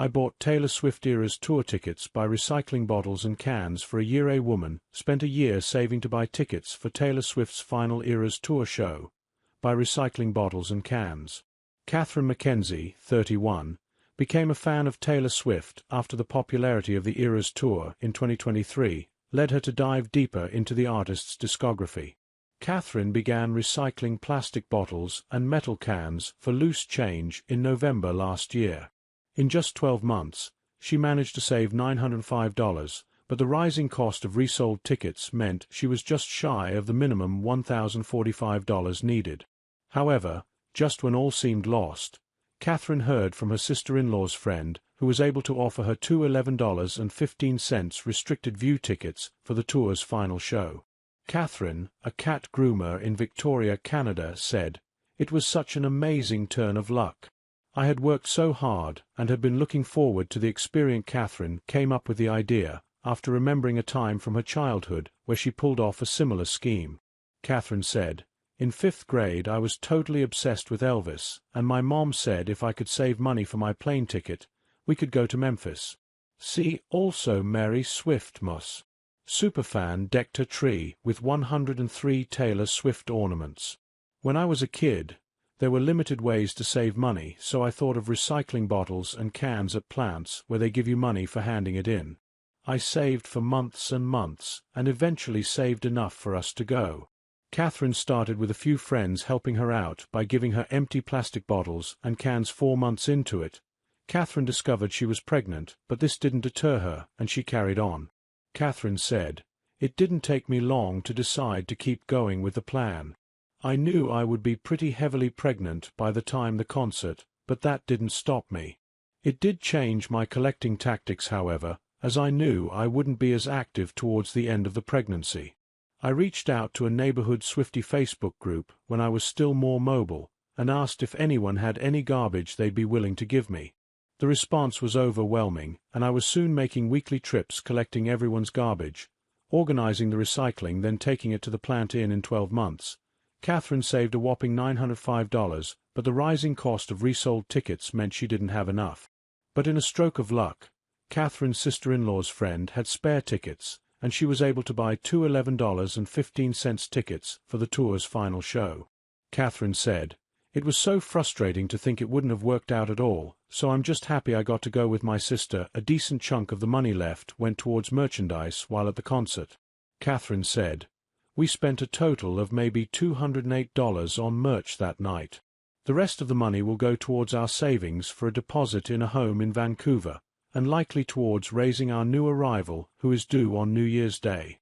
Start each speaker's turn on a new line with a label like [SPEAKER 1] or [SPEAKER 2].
[SPEAKER 1] I bought Taylor Swift Eras tour tickets by recycling bottles and cans for a year. A woman spent a year saving to buy tickets for Taylor Swift's final Eras tour show by recycling bottles and cans. Catherine Mackenzie, 31, became a fan of Taylor Swift after the popularity of the Eras tour in 2023 led her to dive deeper into the artist's discography. Catherine began recycling plastic bottles and metal cans for loose change in November last year. In just 12 months, she managed to save $905, but the rising cost of resold tickets meant she was just shy of the minimum $1,045 needed. However, just when all seemed lost, Catherine heard from her sister-in-law's friend, who was able to offer her two $11.15 restricted view tickets for the tour's final show. Catherine, a cat groomer in Victoria, Canada, said, "It was such an amazing turn of luck. I had worked so hard and had been looking forward to the experience." Catherine came up with the idea after remembering a time from her childhood where she pulled off a similar scheme. Catherine said, "In 5th grade I was totally obsessed with Elvis, and my mom said if I could save money for my plane ticket, we could go to Memphis. See also Mary Swift Moss." Superfan decked her tree with 103 Taylor Swift ornaments. "When I was a kid, there were limited ways to save money, so I thought of recycling bottles and cans at plants where they give you money for handing it in. I saved for months and months, and eventually saved enough for us to go." Catherine started with a few friends helping her out by giving her empty plastic bottles and cans. 4 months into it, Catherine discovered she was pregnant, but this didn't deter her, and she carried on. Catherine said, "It didn't take me long to decide to keep going with the plan. I knew I would be pretty heavily pregnant by the time the concert, but that didn't stop me. It did change my collecting tactics, however, as I knew I wouldn't be as active towards the end of the pregnancy. I reached out to a neighborhood Swiftie Facebook group when I was still more mobile and asked if anyone had any garbage they'd be willing to give me. The response was overwhelming, and I was soon making weekly trips collecting everyone's garbage, organizing the recycling, then taking it to the plant. In 12 months, Catherine saved a whopping $905, but the rising cost of resold tickets meant she didn't have enough. But in a stroke of luck, Catherine's sister-in-law's friend had spare tickets, and she was able to buy two $11.15 tickets for the tour's final show. Catherine said, "It was so frustrating to think it wouldn't have worked out at all, so I'm just happy I got to go with my sister." A decent chunk of the money left went towards merchandise while at the concert. Catherine said, "We spent a total of maybe $208 on merch that night. The rest of the money will go towards our savings for a deposit in a home in Vancouver, and likely towards raising our new arrival who is due on New Year's Day."